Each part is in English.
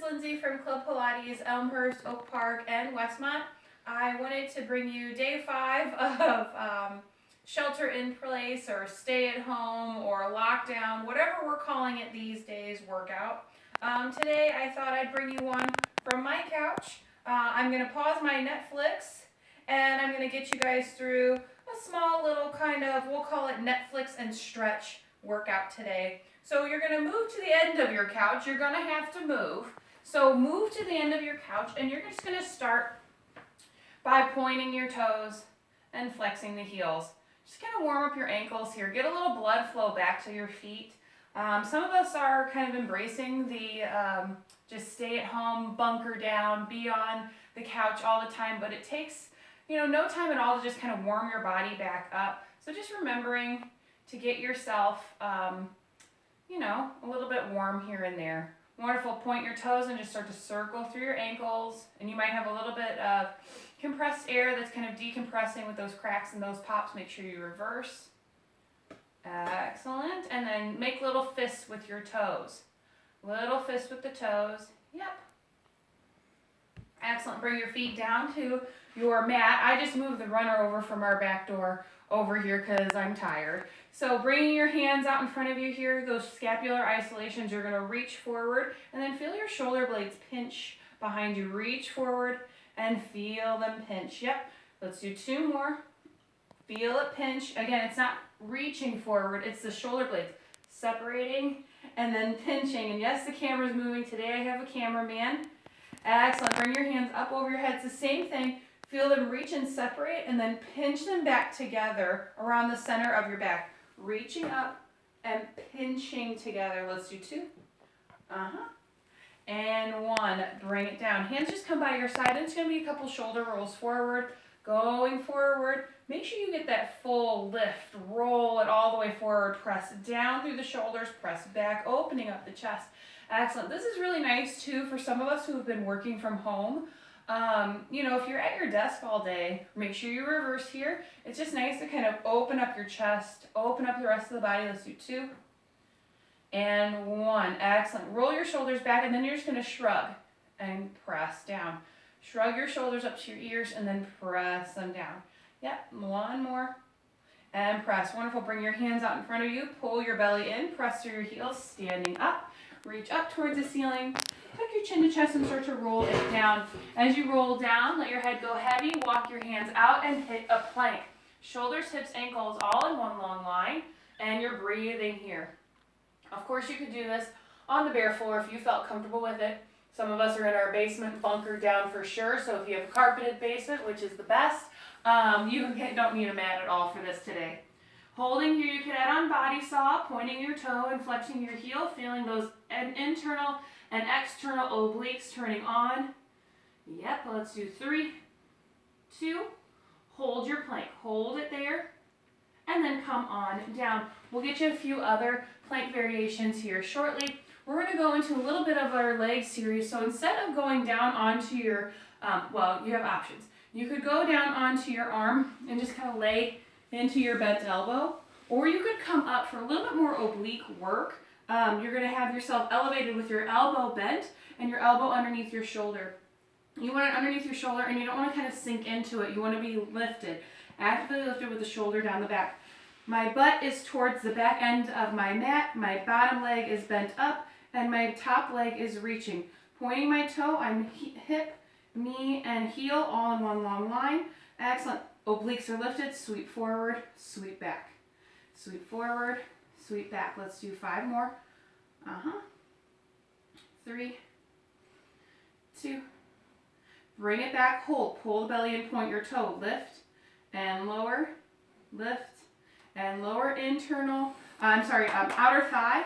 Lindsey from Club Pilates, Elmhurst, Oak Park, and Westmont. I wanted to bring you day 5 of shelter in place or stay at home or lockdown, whatever we're calling it these days, workout. Today I thought I'd bring you one from my couch. I'm going to pause my Netflix and I'm going to get you guys through a small little kind of, we'll call it Netflix and stretch workout today. So you're going to move to the end of your couch. You're going to have to move. So move to the end of your couch and you're just going to start by pointing your toes and flexing the heels. Just kind of warm up your ankles here. Get a little blood flow back to your feet. Some of us are kind of embracing the just stay at home, bunker down, be on the couch all the time, but it takes, no time at all to just kind of warm your body back up. So just remembering to get yourself, a little bit warm here and there. Wonderful. Point your toes and just start to circle through your ankles. And you might have a little bit of compressed air that's kind of decompressing with those cracks and those pops. Make sure you reverse. Excellent. And then make little fists with your toes. Little fists with the toes. Yep. Excellent. Bring your feet down to your mat. I just moved the runner over from our back door over here because I'm tired. So bringing your hands out in front of you here, those scapular isolations, you're going to reach forward and then feel your shoulder blades pinch behind you. Reach forward and feel them pinch. Yep. Let's do 2 more. Feel it pinch. Again, it's not reaching forward. It's the shoulder blades separating and then pinching. And yes, the camera's moving. Today I have a cameraman. Excellent. Bring your hands up over your head. It's the same thing. Feel them reach and separate and then pinch them back together around the center of your back. Reaching up and pinching together. Let's do 2. And 1. Bring it down. Hands just come by your side. It's going to be a couple shoulder rolls forward. Going forward. Make sure you get that full lift. Roll it all the way forward. Press down through the shoulders. Press back, opening up the chest. Excellent. This is really nice too for some of us who have been working from home. If you're at your desk all day, make sure you reverse here. It's just nice to kind of open up your chest, open up the rest of the body. Let's do 2 and 1. Excellent. Roll your shoulders back and then you're just going to shrug and press down. Shrug your shoulders up to your ears and then press them down. Yep. 1 more and press. Wonderful. Bring your hands out in front of you. Pull your belly in. Press through your heels. Standing up. Reach up towards the ceiling. Tuck your chin to chest and start to roll it down. As you roll down, let your head go heavy. Walk your hands out and hit a plank. Shoulders, hips, ankles all in one long line. And you're breathing here. Of course, you could do this on the bare floor if you felt comfortable with it. Some of us are in our basement, bunkered down for sure. So if you have a carpeted basement, which is the best, you don't need a mat at all for this today. Holding here, you can add on body saw, pointing your toe and flexing your heel, feeling those internal and external obliques turning on. Yep, let's do 3, 2, hold your plank, hold it there, and then come on down. We'll get you a few other plank variations here shortly. We're going to go into a little bit of our leg series. So instead of going down onto your, you have options. You could go down onto your arm and just kind of lay into your bent elbow, or you could come up for a little bit more oblique work. You're going to have yourself elevated with your elbow bent and your elbow underneath your shoulder. You want it underneath your shoulder and you don't want to kind of sink into it. You want to be lifted, actively lifted with the shoulder down the back. My butt is towards the back end of my mat. My bottom leg is bent up and my top leg is reaching. Pointing my toe, I'm hip, knee, and heel all in one long line. Excellent. Obliques are lifted, sweep forward, sweep back. Sweep forward, sweep back. Let's do 5 more. 3, 2. Bring it back, hold. Pull the belly and point your toe. Lift and lower, lift and lower outer thigh.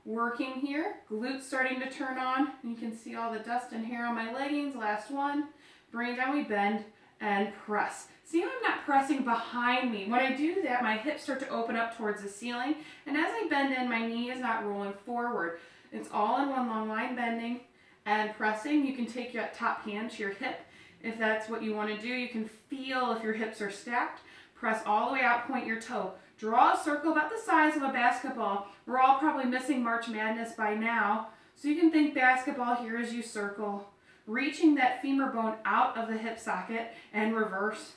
Working here. Glutes starting to turn on. You can see all the dust and hair on my leggings. Last one. Bring it down, we bend and press. See how I'm not pressing behind me. When I do that, my hips start to open up towards the ceiling. And as I bend in, my knee is not rolling forward. It's all in one long line, bending and pressing. You can take your top hand to your hip if that's what you want to do. You can feel if your hips are stacked. Press all the way out, point your toe. Draw a circle about the size of a basketball. We're all probably missing March Madness by now. So you can think basketball here as you circle, reaching that femur bone out of the hip socket and reverse.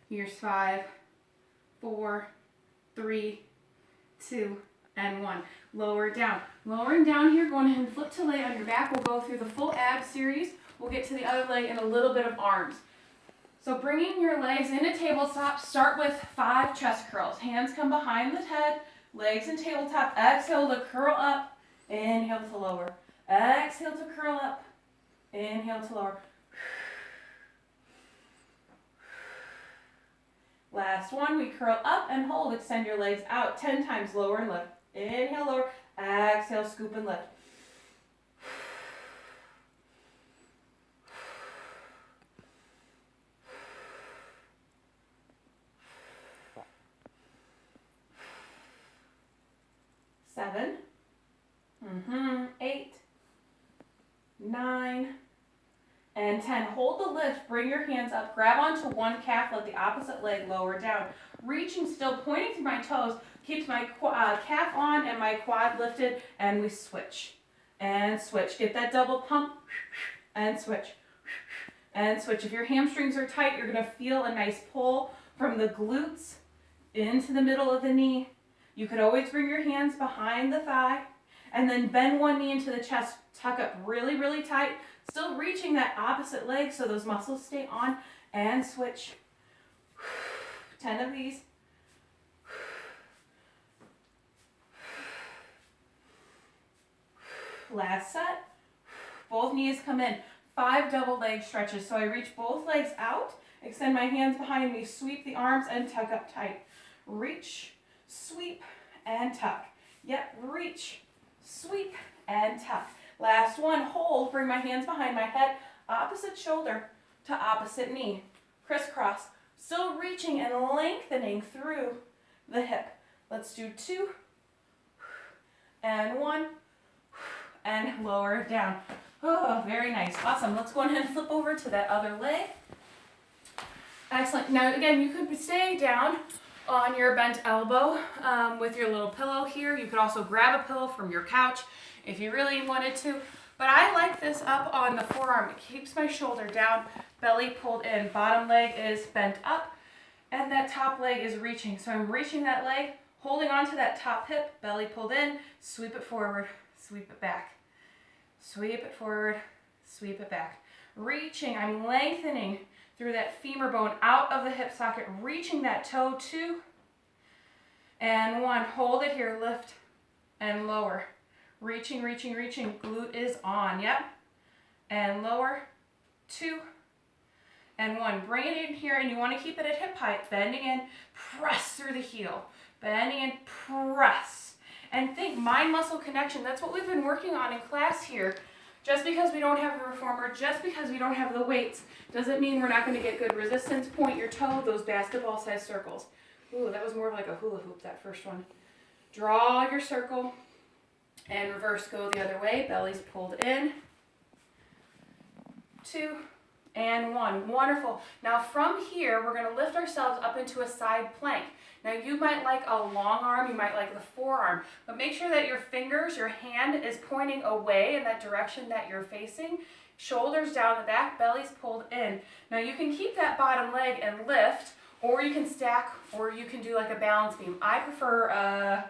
Here's 5, 4, 3, 2, and 1. Lower down. Lowering down here, going ahead and flip to lay on your back. We'll go through the full ab series. We'll get to the other leg in a little bit of arms. So bringing your legs into tabletop, start with 5 chest curls. Hands come behind the head, legs in tabletop. Exhale to curl up, inhale to lower. Exhale to curl up, inhale to lower. Last one, we curl up and hold. Extend your legs out 10 times, lower and lift. Inhale, lower. Exhale, scoop and lift. Seven, 8, 9, and 10. Hold the lift, bring your hands up, grab onto one calf, let the opposite leg lower down. Reaching still, pointing through my toes, keeps my calf on and my quad lifted, and we switch. And switch. Get that double pump, and switch. And switch. If your hamstrings are tight, you're going to feel a nice pull from the glutes into the middle of the knee. You could always bring your hands behind the thigh, and then bend one knee into the chest, tuck up really, really tight, still reaching that opposite leg so those muscles stay on, and switch. 10 of these. Last set. Both knees come in. 5 double leg stretches. So I reach both legs out, extend my hands behind me, sweep the arms, and tuck up tight. Reach, sweep, and tuck. Yep, reach, sweep, and tuck. Last one, hold, bring my hands behind my head, opposite shoulder to opposite knee. Crisscross, still reaching and lengthening through the hip. Let's do 2, and 1, and lower down. Oh, very nice, awesome. Let's go ahead and flip over to that other leg. Excellent. Now again, you could stay down on your bent elbow with your little pillow here. You could also grab a pillow from your couch if you really wanted to, but I like this up on the forearm. It keeps my shoulder down, belly pulled in, bottom leg is bent up, and that top leg is reaching. So I'm reaching that leg, holding onto that top hip, belly pulled in, sweep it forward, sweep it back, sweep it forward, sweep it back. Reaching, I'm lengthening through that femur bone out of the hip socket, reaching that toe, 2, and 1. Hold it here, lift, and lower. Reaching, reaching, reaching, glute is on, yep. And lower, 2, and 1. Bring it in here, and you want to keep it at hip height. Bending in, press through the heel. Bending in, press. And think mind-muscle connection. That's what we've been working on in class here. Just because we don't have the reformer, just because we don't have the weights, doesn't mean we're not going to get good resistance. Point your toe, those basketball-sized circles. Ooh, that was more like a hula hoop, that first one. Draw your circle. And reverse, go the other way. Belly's pulled in. 2, and 1. Wonderful. Now from here, we're going to lift ourselves up into a side plank. Now you might like a long arm, you might like the forearm, but make sure that your fingers, your hand is pointing away in that direction that you're facing. Shoulders down the back, belly's pulled in. Now you can keep that bottom leg and lift, or you can stack, or you can do like a balance beam. I prefer,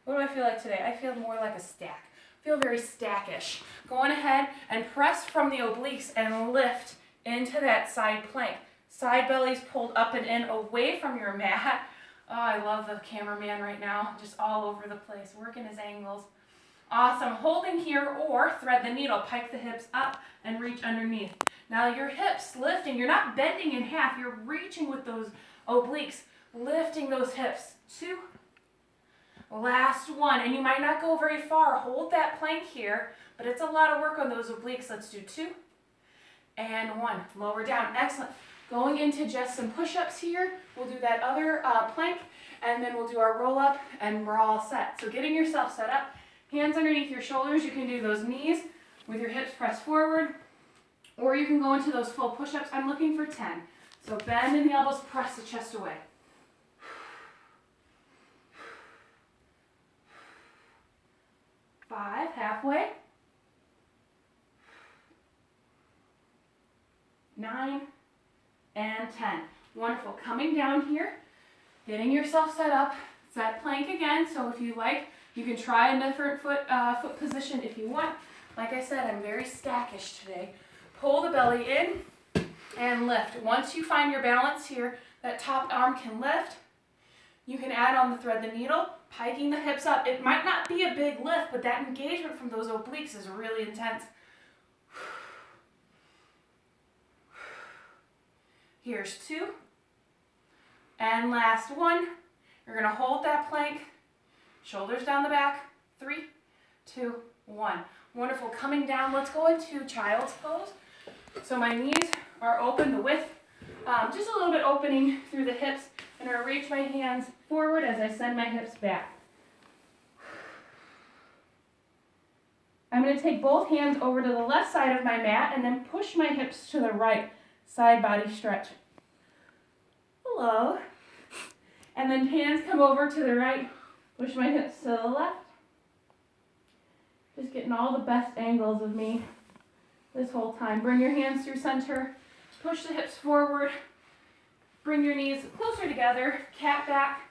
what do I feel like today? I feel more like a stack. I feel very stackish. Going ahead and press from the obliques and lift into that side plank. Side belly's pulled up and in, away from your mat. Oh, I love the cameraman right now, just all over the place, working his angles. Awesome. Holding here, or thread the needle, pike the hips up and reach underneath. Now your hips lifting, you're not bending in half, you're reaching with those obliques, lifting those hips. 2, last one, and you might not go very far. Hold that plank here, but it's a lot of work on those obliques. Let's do 2, and 1. Lower down. Excellent. Going into just some push-ups here. We'll do that other plank, and then we'll do our roll-up, and we're all set. So getting yourself set up, hands underneath your shoulders. You can do those knees with your hips pressed forward, or you can go into those full push-ups. I'm looking for 10. So bend in the elbows, press the chest away. 5, halfway. 9 and 10. Wonderful. Coming down here, getting yourself set up. Side plank again. So if you like, you can try a different foot position if you want. Like I said, I'm very stackish today. Pull the belly in and lift. Once you find your balance here, that top arm can lift. You can add on the thread the needle, piking the hips up. It might not be a big lift, but that engagement from those obliques is really intense. Here's 2. And last one. You're gonna hold that plank, shoulders down the back. 3, 2, 1. Wonderful. Coming down, let's go into child's pose. So my knees are open, the width, just a little bit opening through the hips. I'm gonna reach my hands forward as I send my hips back. I'm gonna take both hands over to the left side of my mat and then push my hips to the right, side body stretch. Hello. And then hands come over to the right, push my hips to the left. Just getting all the best angles of me this whole time. Bring your hands through center, push the hips forward, bring your knees closer together, cat back,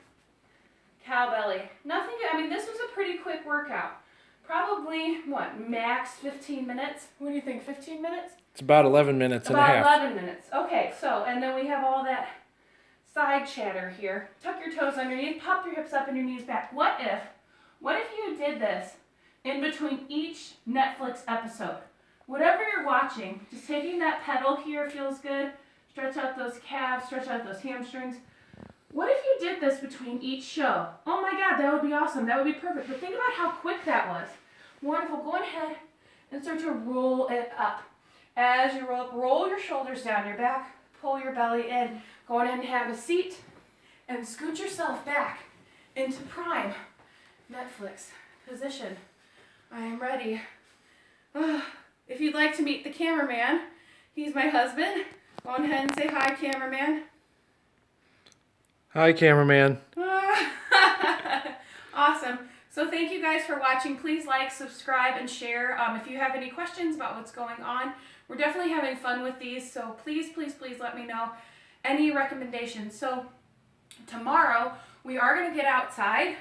cow belly. Nothing, I mean, this was a pretty quick workout. Probably, what, max 15 minutes? What do you think, 15 minutes? It's about 11 minutes and a half. About 11 minutes. Okay, so, and then we have all that side chatter here. Tuck your toes underneath, pop your hips up and your knees back. What if you did this in between each Netflix episode? Whatever you're watching, just taking that pedal here feels good. Stretch out those calves, stretch out those hamstrings. What if you did this between each show? Oh my God, that would be awesome. That would be perfect. But think about how quick that was. Wonderful. Go ahead and start to roll it up. As you roll up, roll your shoulders down your back, pull your belly in. Go ahead and have a seat and scoot yourself back into prime Netflix position. I am ready. If you'd like to meet the cameraman, he's my husband. Go ahead and say hi, cameraman. Hi, cameraman. Awesome. So thank you guys for watching. Please like, subscribe, and share. If you have any questions about what's going on, we're definitely having fun with these. So please, please, please let me know any recommendations. So tomorrow we are going to get outside.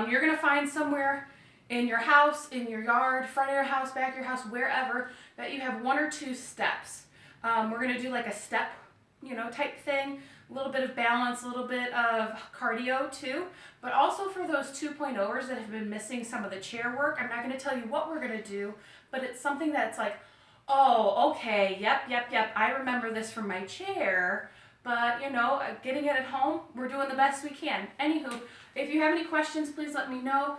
You're going to find somewhere in your house, in your yard, front of your house, back of your house, wherever, that you have 1 or 2 steps. We're going to do like a step, type thing, a little bit of balance, a little bit of cardio too, but also for those 2.0ers that have been missing some of the chair work, I'm not going to tell you what we're going to do, but it's something that's like, oh, okay, yep, I remember this from my chair, but getting it at home, we're doing the best we can. Anywho, if you have any questions, please let me know.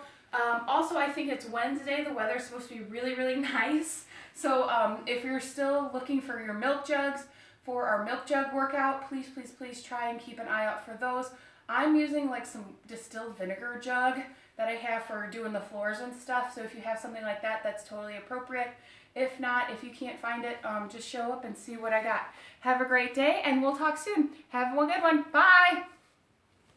Also, I think it's Wednesday. The weather's supposed to be really, really nice. So if you're still looking for your milk jugs for our milk jug workout, please, please, please try and keep an eye out for those. I'm using like some distilled vinegar jug that I have for doing the floors and stuff. So if you have something like that, that's totally appropriate. If not, if you can't find it, just show up and see what I got. Have a great day, and we'll talk soon. Have a good one. Bye.